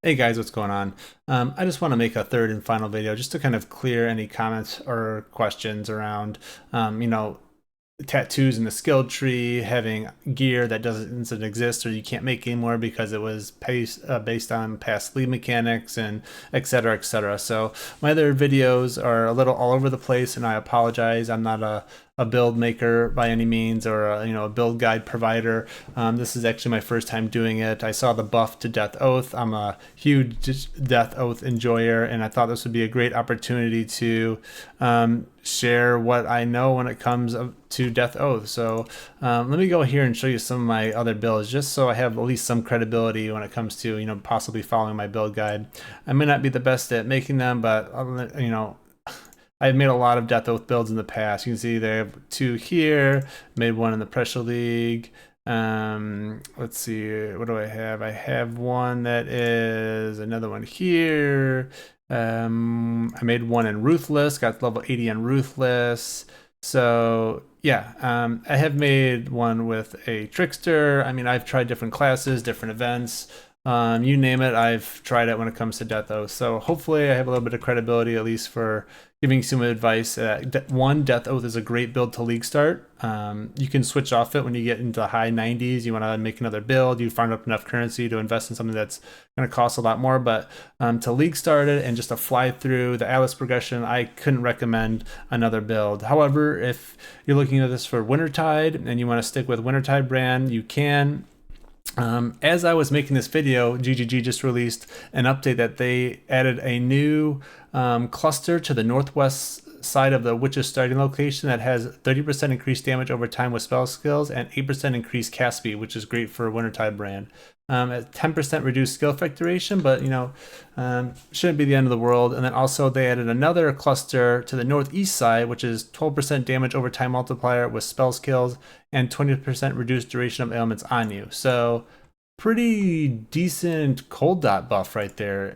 Hey guys, what's going on? I just want to make a third and final video just to kind of clear any comments or questions around, um, you know, tattoos in the skill tree, having gear that doesn't exist or you can't make anymore because it was based on past lead mechanics and et cetera, et cetera. So my other videos are a little all over the place, and I apologize. I'm not a build maker by any means, or a build guide provider. This is actually my first time doing it. I saw the buff to Death Oath. I'm a huge Death Oath enjoyer, and I thought this would be a great opportunity to share what I know when it comes to Death Oath. So let me go here and show you some of my other builds, just so I have at least some credibility when it comes to possibly following my build guide. I may not be the best at making them, but I've made a lot of Death Oath builds in the past. You can see there have two here, made one in the Pressure League. Let's see, what do I have? I have one that is another one here. I made one in Ruthless, got level 80 on Ruthless. So yeah, I have made one with a Trickster. I mean, I've tried different classes, different events. You name it, I've tried it when it comes to Death Oath. So hopefully I have a little bit of credibility, at least for giving some advice. One, Death Oath is a great build to league start. You can switch off it when you get into the high 90s. You want to make another build, you farm up enough currency to invest in something that's going to cost a lot more. But to league start it and just to fly through the Atlas progression, I couldn't recommend another build. However, if you're looking at this for Wintertide and you want to stick with Wintertide brand, you can. As I was making this video, GGG just released an update that they added a new cluster to the northwest side of the Witch's starting location that has 30% increased damage over time with spell skills and 8% increased cast speed, which is great for Wintertide brand. At 10% reduced skill effect duration, but shouldn't be the end of the world. And then also they added another cluster to the northeast side, which is 12% damage over time multiplier with spell skills and 20% reduced duration of ailments on you. So pretty decent cold dot buff right there.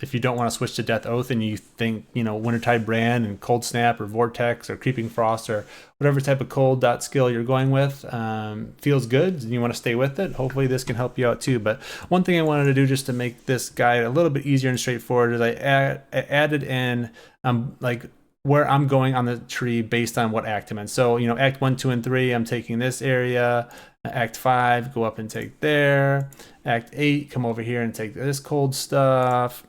If you don't want to switch to Death Oath and you think, Wintertide brand and Cold Snap or Vortex or Creeping Frost or whatever type of cold dot skill you're going with feels good and you want to stay with it, hopefully this can help you out too. But one thing I wanted to do just to make this guide a little bit easier and straightforward is I added in like where I'm going on the tree based on what act I'm in. So, act 1, 2, and 3, I'm taking this area. Act 5, go up and take there. Act 8, come over here and take this cold stuff.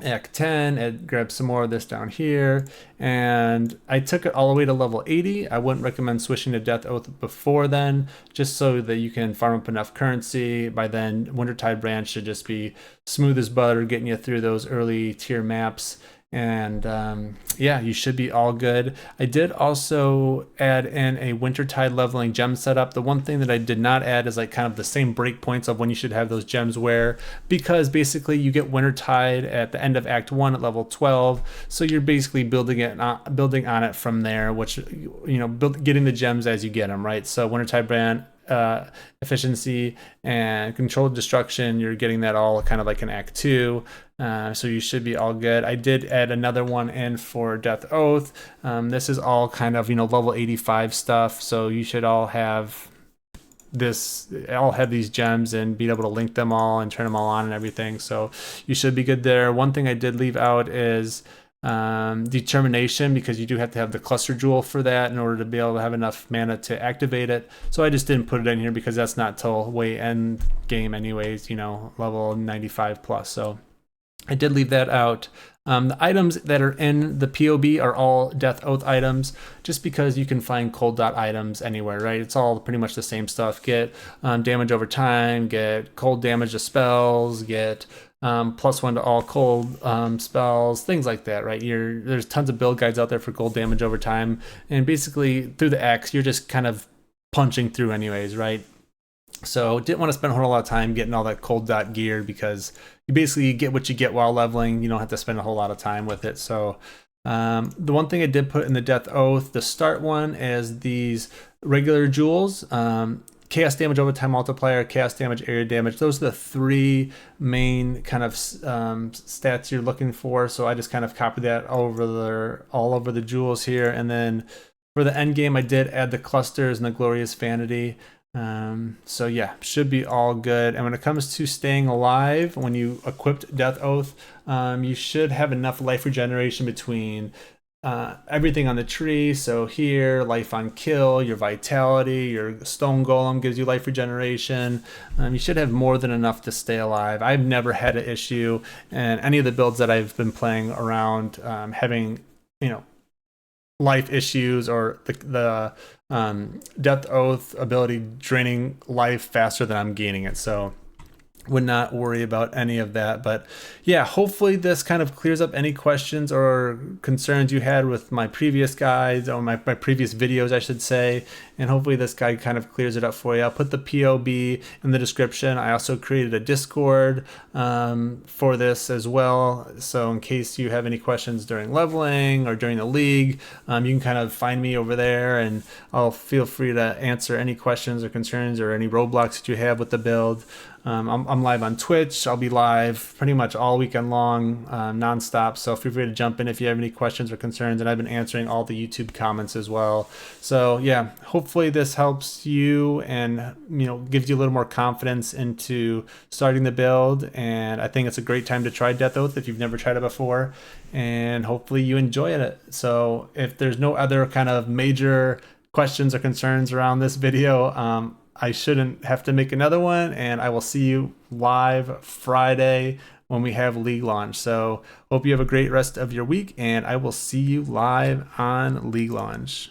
Act 10, grab some more of this down here. And I took it all the way to level 80. I wouldn't recommend switching to Death Oath before then, just so that you can farm up enough currency. By then, Wintertide brand should just be smooth as butter, getting you through those early tier maps. And yeah, you should be all good. I did also add in a Wintertide leveling gem setup. The one thing that I did not add is like kind of the same breakpoints of when you should have those gems where, because basically you get Wintertide at the end of Act 1 at level 12. So you're basically building on it from there, which, getting the gems as you get them, right? So Wintertide brand, efficiency and controlled destruction, you're getting that all kind of like in Act 2. So you should be all good. I did add another one in for Death Oath. This is all kind of level 85 stuff, so you should all have these gems and be able to link them all and turn them all on and everything, so you should be good there. One thing I did leave out is determination, because you do have to have the cluster jewel for that in order to be able to have enough mana to activate it. So I just didn't put it in here because that's not till way end game anyways, level 95 plus. So I did leave that out. The items that are in the POB are all Death Oath items, just because you can find cold dot items anywhere, right? It's all pretty much the same stuff. Get damage over time, get cold damage to spells, get +1 to all cold spells, things like that, right? There's tons of build guides out there for cold damage over time, and basically through the X, you're just kind of punching through anyways, right? So didn't want to spend a whole lot of time getting all that cold dot gear, because you basically get what you get while leveling. You don't have to spend a whole lot of time with it. So the one thing I did put in the Death Oath, the start one, is these regular jewels. Chaos damage over time multiplier, chaos damage, area damage. Those are the three main kind of stats you're looking for. So I just kind of copied that all over the jewels here. And then for the end game, I did add the clusters and the glorious vanity. So yeah, should be all good. And when it comes to staying alive, when you equipped Death Oath, you should have enough life regeneration between everything on the tree. So here, life on kill, your vitality, your stone golem gives you life regeneration. You should have more than enough to stay alive. I've never had an issue, and any of the builds that I've been playing around having, life issues or the Death Oath ability draining life faster than I'm gaining it. So would not worry about any of that. But yeah, hopefully this kind of clears up any questions or concerns you had with my previous guides, or my previous videos, I should say. And hopefully this guide kind of clears it up for you. I'll put the POB in the description. I also created a Discord for this as well. So in case you have any questions during leveling or during the league, you can kind of find me over there, and I'll feel free to answer any questions or concerns or any roadblocks that you have with the build. I'm live on Twitch. I'll be live pretty much all weekend long, nonstop. So feel free to jump in if you have any questions or concerns. And I've been answering all the YouTube comments as well. So yeah, hopefully this helps you and gives you a little more confidence into starting the build. And I think it's a great time to try Death Oath if you've never tried it before. And hopefully you enjoy it. So if there's no other kind of major questions or concerns around this video, I shouldn't have to make another one, and I will see you live Friday when we have league launch. So hope you have a great rest of your week, and I will see you live on league launch.